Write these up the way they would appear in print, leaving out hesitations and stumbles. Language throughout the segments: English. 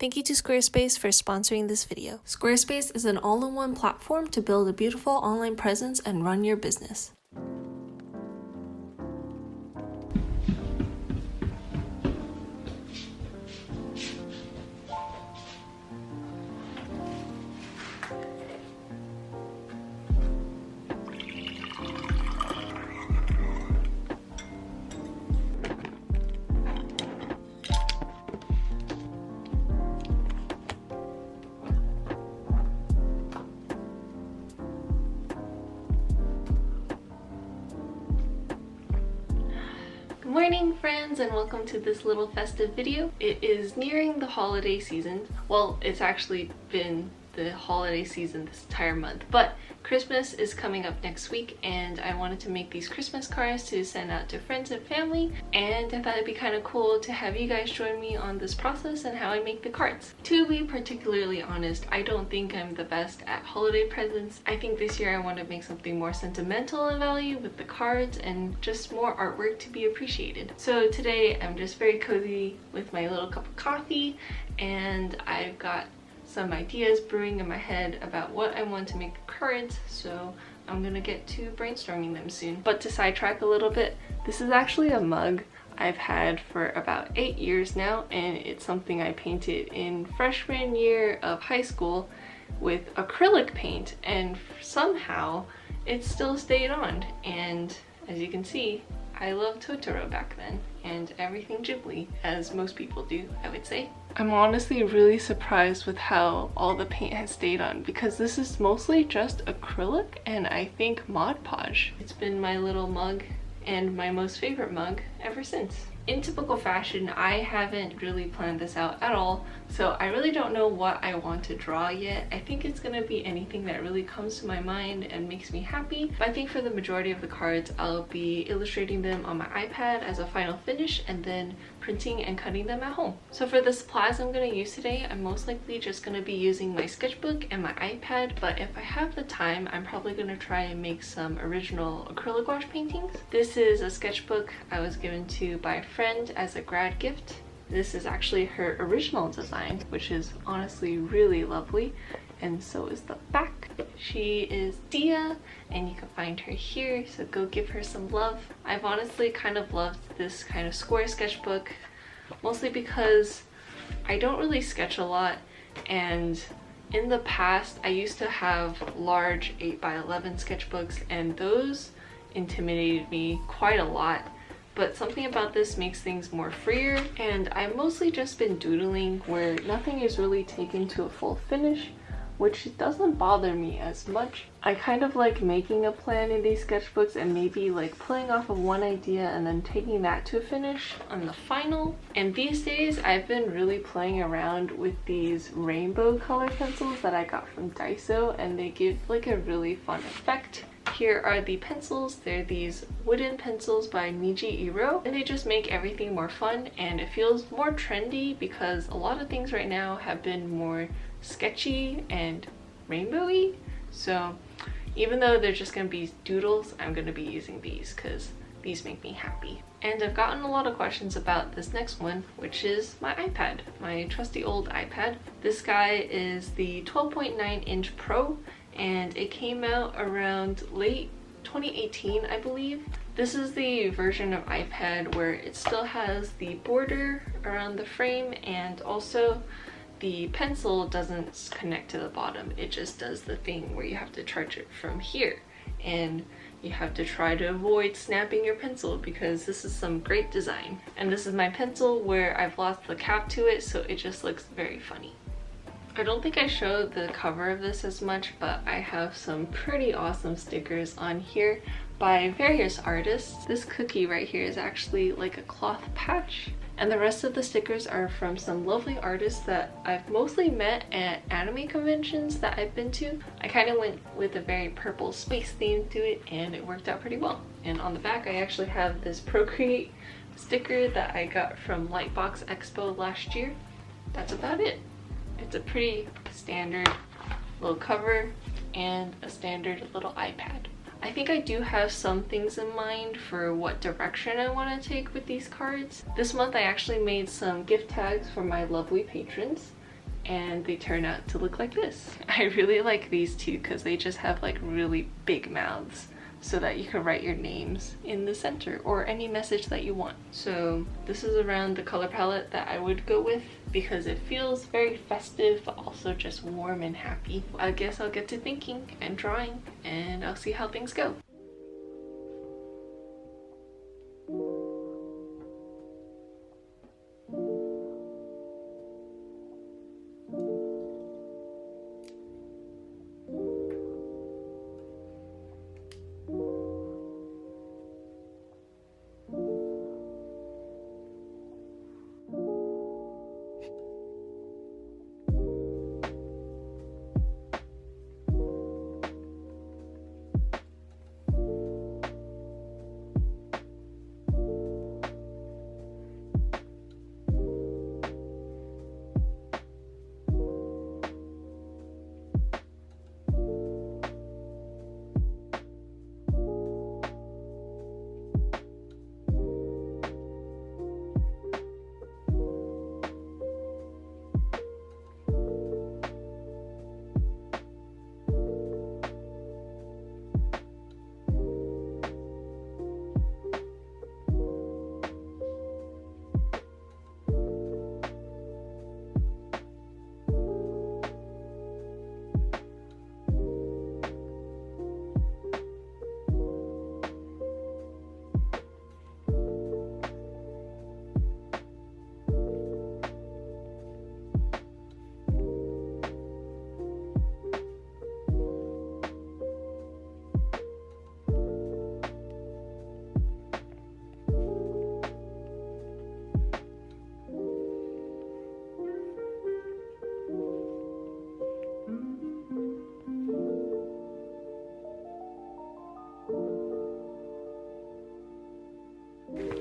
Thank you to Squarespace for sponsoring this video. Squarespace is an all-in-one platform to build a beautiful online presence and run your business. Good morning friends, and welcome to this little festive video. It is nearing the holiday season. Well, it's actually been the holiday season this entire month, but Christmas is coming up next week and I wanted to make these Christmas cards to send out to friends and family, and I thought it'd be kind of cool to have you guys join me on this process and how I make the cards. To be particularly honest, I don't think I'm the best at holiday presents. I think this year I want to make something more sentimental in value with the cards and just more artwork to be appreciated. So today I'm just very cozy with my little cup of coffee, and I've got some ideas brewing in my head about what I want to make the cards, so I'm gonna get to brainstorming them soon. But to sidetrack a little bit, this is actually a mug I've had for about 8 years now, and it's something I painted in freshman year of high school with acrylic paint, and somehow it still stayed on. And as you can see, I loved Totoro back then and everything Ghibli, as most people do, I would say. I'm honestly really surprised with how all the paint has stayed on, because this is mostly just acrylic and I think Mod Podge. It's been my little mug and my most favorite mug ever since. In typical fashion, I haven't really planned this out at all, so I really don't know what I want to draw yet. I think it's gonna be anything that really comes to my mind and makes me happy, but I think for the majority of the cards I'll be illustrating them on my iPad as a final finish and then printing and cutting them at home. So for the supplies I'm going to use today, I'm most likely just going to be using my sketchbook and my iPad, but if I have the time, I'm probably going to try and make some original acrylic wash paintings. This is a sketchbook I was given to by a friend as a grad gift. This is actually her original design, which is honestly really lovely, and so is the back. She is Tia, and you can find her here, so go give her some love. I've honestly kind of loved this kind of square sketchbook, mostly because I don't really sketch a lot, and in the past I used to have large 8x11 sketchbooks, and those intimidated me quite a lot. But something about this makes things more freer, and I've mostly just been doodling where nothing is really taken to a full finish, which doesn't bother me as much. I kind of like making a plan in these sketchbooks and maybe like pulling off of one idea and then taking that to a finish on the final. And these days I've been really playing around with these rainbow color pencils that I got from Daiso, and they give like a really fun effect. Here are the pencils. They're these wooden pencils by Niji-Iro, and they just make everything more fun, and it feels more trendy because a lot of things right now have been more sketchy and rainbowy. So even though they're just gonna be doodles, I'm gonna be using these because these make me happy. And I've gotten a lot of questions about this next one, which is my iPad, my trusty old iPad. This guy is the 12.9-inch Pro, and it came out around late 2018, I believe. This is the version of iPad where it still has the border around the frame, and also the pencil doesn't connect to the bottom. It just does the thing where you have to charge it from here, and you have to try to avoid snapping your pencil because this is some great design. And this is my pencil where I've lost the cap to it, so it just looks very funny. I don't think I showed the cover of this as much, but I have some pretty awesome stickers on here by various artists. This cookie right here is actually like a cloth patch, and the rest of the stickers are from some lovely artists that I've mostly met at anime conventions that I've been to. I kind of went with a very purple space theme to it, and it worked out pretty well. And on the back I actually have this Procreate sticker that I got from Lightbox Expo last year. That's about it. It's a pretty standard little cover and a standard little iPad. I think I do have some things in mind for what direction I want to take with these cards. This month I actually made some gift tags for my lovely patrons, and they turn out to look like this. I really like these two because they just have like really big mouths so that you can write your names in the center or any message that you want. So this is around the color palette that I would go with because it feels very festive but also just warm and happy. I guess I'll get to thinking and drawing and I'll see how things go.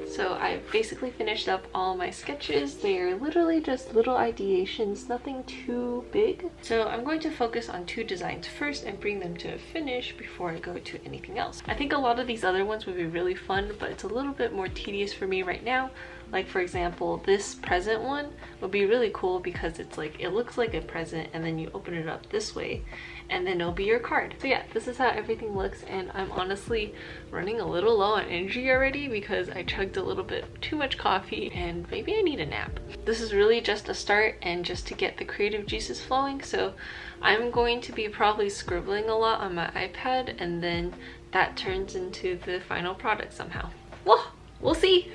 So I basically finished up all my sketches. They are literally just little ideations, nothing too big. So I'm going to focus on 2 designs first and bring them to a finish before I go to anything else. I think a lot of these other ones would be really fun, but it's a little bit more tedious for me right now. Like for example, this present one would be really cool because it's like, it looks like a present and then you open it up this way and then it'll be your card. So yeah, this is how everything looks, and I'm honestly running a little low on energy already because I chugged a little bit too much coffee and maybe I need a nap. This is really just a start and just to get the creative juices flowing, so I'm going to be probably scribbling a lot on my iPad and then that turns into the final product somehow. Well, we'll see.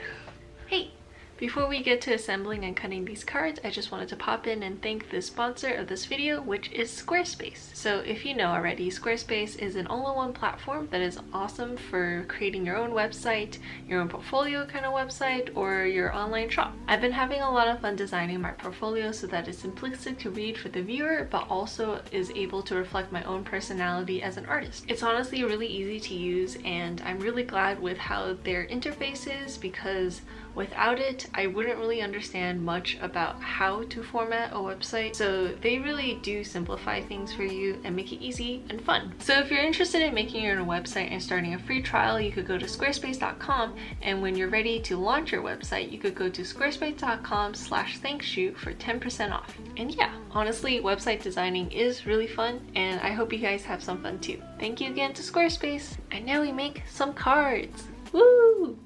Hey! Before we get to assembling and cutting these cards, I just wanted to pop in and thank the sponsor of this video, which is Squarespace. So if you know already, Squarespace is an all-in-one platform that is awesome for creating your own website, your own portfolio kind of website, or your online shop. I've been having a lot of fun designing my portfolio so that it's simplistic to read for the viewer, but also is able to reflect my own personality as an artist. It's honestly really easy to use, and I'm really glad with how their interface is because without it, I wouldn't really understand much about how to format a website. So they really do simplify things for you and make it easy and fun. So if you're interested in making your own website and starting a free trial, you could go to squarespace.com, and when you're ready to launch your website, you could go to squarespace.com/thankshoot for 10% off. And yeah, honestly, website designing is really fun, and I hope you guys have some fun too. Thank you again to Squarespace. And now we make some cards. Woo!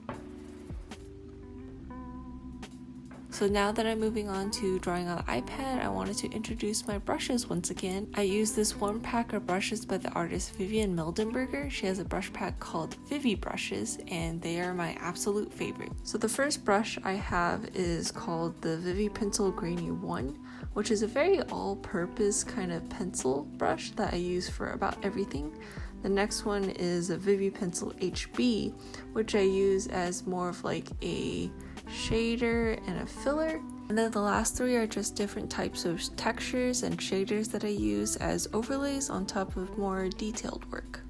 So now that I'm moving on to drawing on the iPad, I wanted to introduce my brushes once again. I use this one pack of brushes by the artist Vivian Mildenberger. She has a brush pack called Vivi brushes, and they are my absolute favorite. So the first brush I have is called the Vivi Pencil Grainy 1, which is a very all-purpose kind of pencil brush that I use for about everything. The next one is a Vivi Pencil HB, which I use as more of like a shader and a filler. And then the last 3 are just different types of textures and shaders that I use as overlays on top of more detailed work.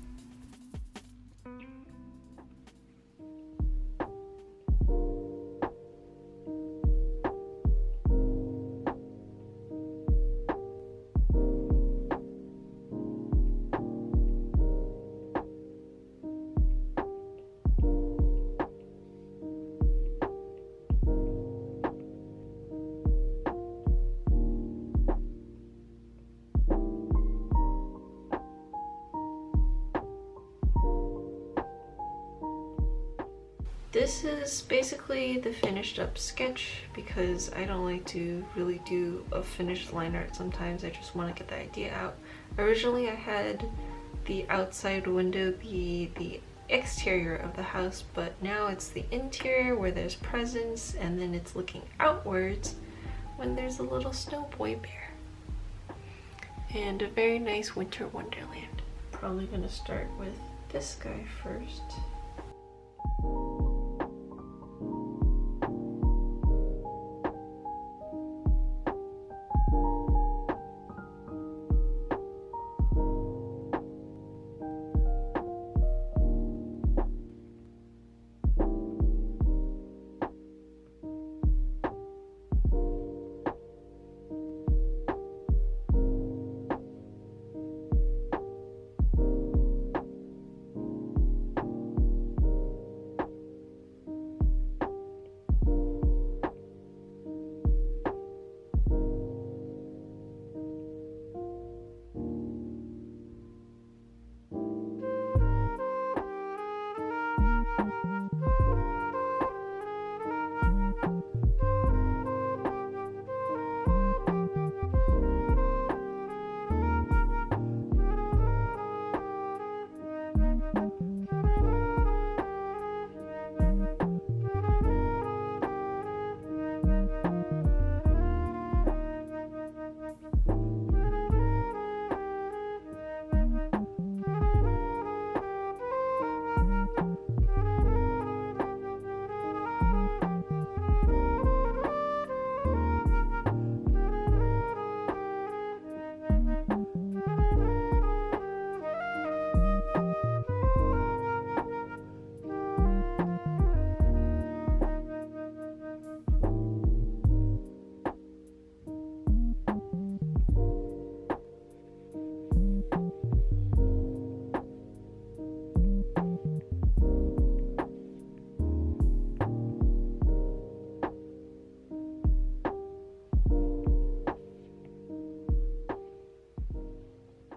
This is basically the finished up sketch because I don't like to really do a finished line art sometimes. I just want to get the idea out. Originally I had the outside window be the exterior of the house, but now it's the interior where there's presents, and then it's looking outwards when there's a little snow boy bear. And a very nice winter wonderland. Probably gonna start with this guy first.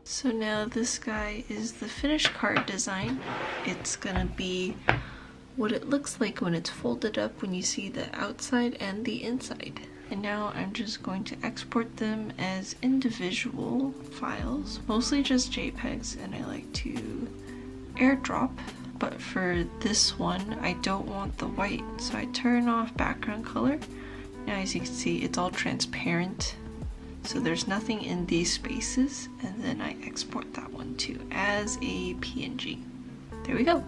So now this guy is the finished card design. It's gonna be what it looks like when it's folded up, when you see the outside and the inside. And now I'm just going to export them as individual files, mostly just JPEGs, and I like to airdrop. But for this one, I don't want the white, so I turn off background color. Now as you can see, it's all transparent. So there's nothing in these spaces, and then I export that one too as a PNG. There we go.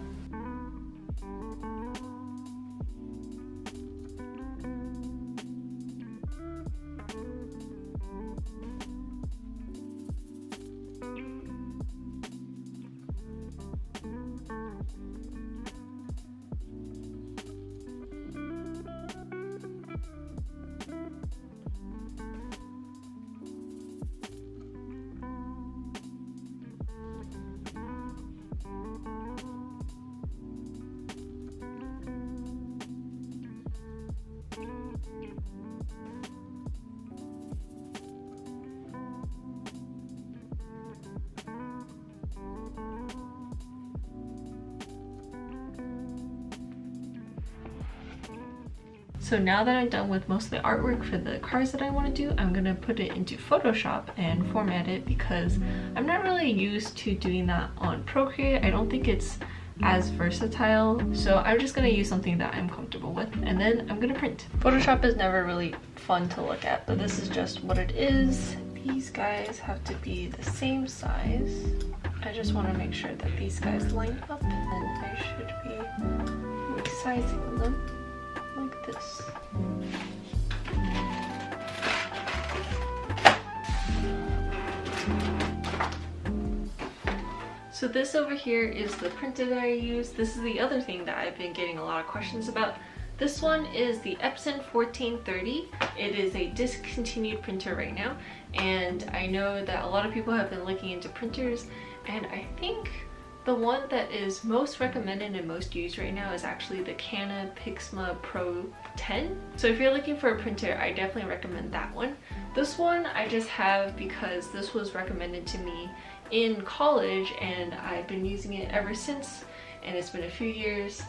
So now that I'm done with most of the artwork for the cards that I want to do, I'm going to put it into Photoshop and format it because I'm not really used to doing that on Procreate. I don't think it's as versatile, so I'm just going to use something that I'm comfortable with, and then I'm going to print. Photoshop is never really fun to look at, but this is just what it is. These guys have to be the same size. I just want to make sure that these guys line up, and I should be resizing them like this. So this over here is the printer that I use. This is the other thing that I've been getting a lot of questions about. This one is the Epson 1430. It is a discontinued printer right now, and I know that a lot of people have been looking into printers, and I think the one that is most recommended and most used right now is actually the Canon Pixma Pro 10. So if you're looking for a printer, I definitely recommend that one. This one I just have because this was recommended to me in college, and I've been using it ever since, and it's been a few years,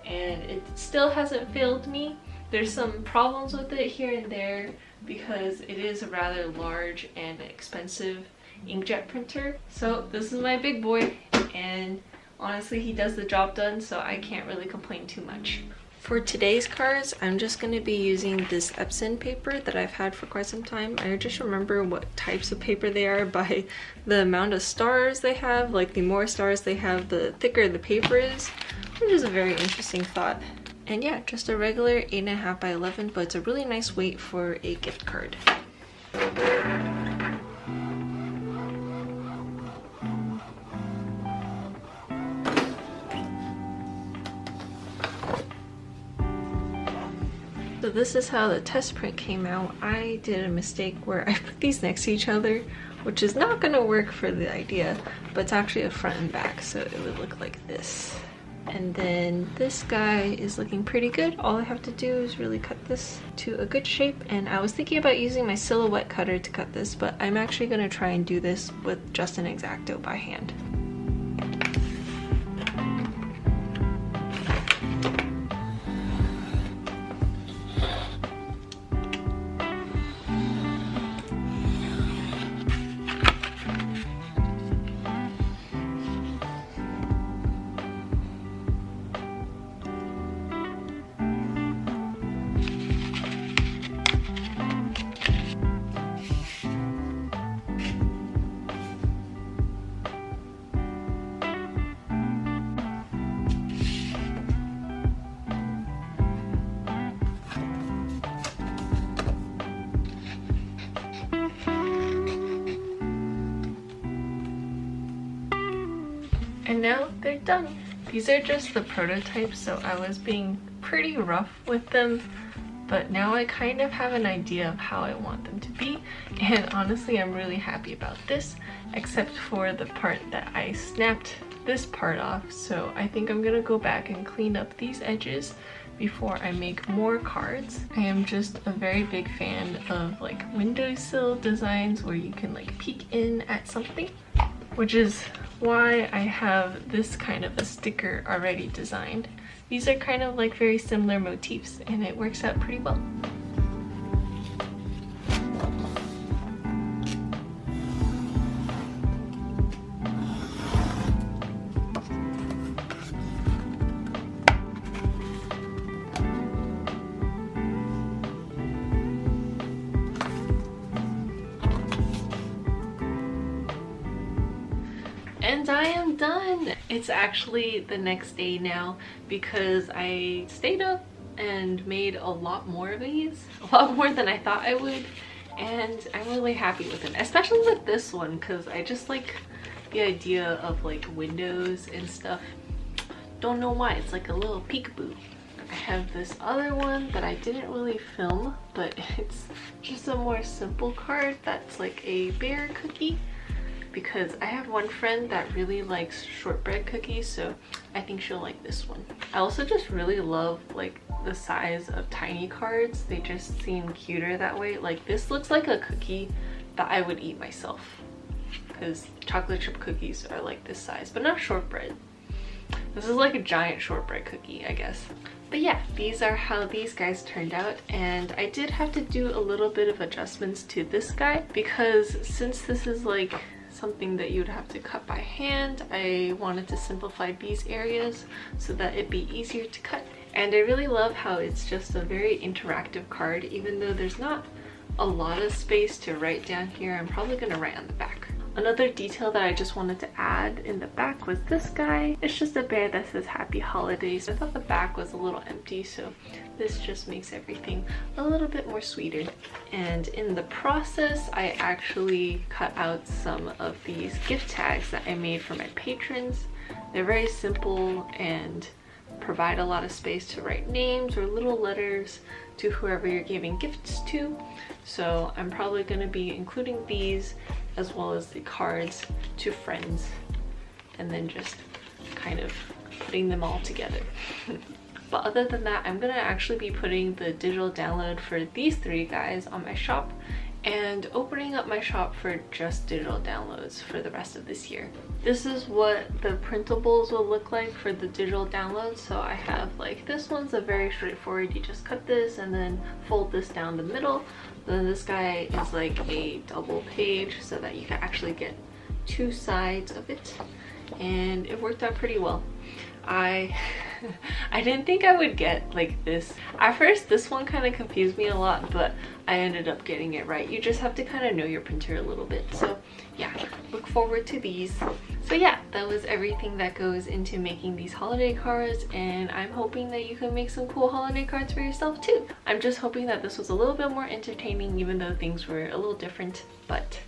and it still hasn't failed me. There's some problems with it here and there because it is a rather large and expensive inkjet printer. So this is my big boy, and honestly he does the job done, so I can't really complain too much. For today's cards, I'm just going to be using this epson paper that I've had for quite some time. I just remember what types of paper they are by the amount of stars they have. Like, the more stars they have, the thicker the paper is, which is a very interesting thought. And yeah, just a regular 8.5 by 11, but it's a really nice weight for a gift card. So this is how the test print came out. I did a mistake where I put these next to each other, which is not going to work for the idea, but it's actually a front and back, so it would look like this. And then this guy is looking pretty good. All I have to do is really cut this to a good shape, and I was thinking about using my silhouette cutter to cut this, but I'm actually going to try and do this with just an X-Acto by hand. And now they're done. These are just the prototypes, so I was being pretty rough with them, but now I kind of have an idea of how I want them to be, and honestly I'm really happy about this, except for the part that I snapped this part off. So I think I'm gonna go back and clean up these edges before I make more cards. I am just a very big fan of like windowsill designs where you can like peek in at something, which is why I have this kind of a sticker already designed. These are kind of like very similar motifs, and it works out pretty well. And I am done! It's actually the next day now because I stayed up and made a lot more of these. A lot more than I thought I would. And I'm really happy with them. Especially with this one because I just like the idea of like windows and stuff. Don't know why, it's like a little peekaboo. I have this other one that I didn't really film, but it's just a more simple card that's like a bear cookie. Because I have one friend that really likes shortbread cookies, so I think she'll like this one. I also just really love like the size of tiny cards. They just seem cuter that way. Like this looks like a cookie that I would eat myself, because chocolate chip cookies are like this size, but not shortbread. This is like a giant shortbread cookie, I guess. But yeah, these are how these guys turned out, and I did have to do a little bit of adjustments to this guy because since this is like something that you'd have to cut by hand, I wanted to simplify these areas so that it'd be easier to cut. And I really love how it's just a very interactive card. Even though there's not a lot of space to write down here, I'm probably gonna write on the back. Another detail that I just wanted to add in the back was this guy. It's just a bear that says Happy Holidays. I thought the back was a little empty, so this just makes everything a little bit more sweeter. And in the process, I actually cut out some of these gift tags that I made for my patrons. They're very simple and provide a lot of space to write names or little letters to whoever you're giving gifts to. So I'm probably going to be including these as well as the cards to friends, and then just kind of putting them all together. But other than that, I'm gonna actually be putting the digital download for these three guys on my shop, and opening up my shop for just digital downloads for the rest of this year. This is what the printables will look like for the digital downloads. So I have like, this one's a very straightforward, you just cut this and then fold this down the middle. Then this guy is like a double page so that you can actually get two sides of it, and it worked out pretty well. I didn't think I would get like this. At first this one kind of confused me a lot, but I ended up getting it right. You just have to kind of know your printer a little bit. So yeah, look forward to these. So yeah, that was everything that goes into making these holiday cards, and I'm hoping that you can make some cool holiday cards for yourself too. I'm just hoping that this was a little bit more entertaining, even though things were a little different, but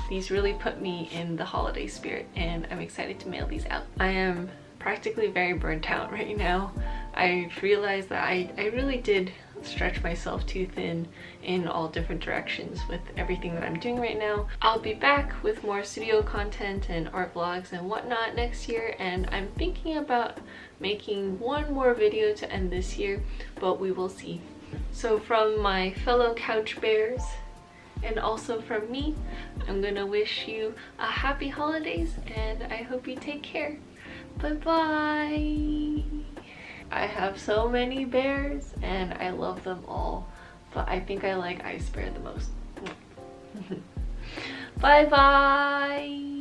these really put me in the holiday spirit, and I'm excited to mail these out. I am practically very burnt out right now. I realized that I really did stretch myself too thin in all different directions with everything that I'm doing right now. I'll be back with more studio content and art vlogs and whatnot next year, and I'm thinking about making one more video to end this year, but we will see. So from my fellow couch bears, and also from me, I'm gonna wish you a happy holidays, and I hope you take care. Bye-bye. I have so many bears and I love them all, but I think I like Ice Bear the most. Bye-bye.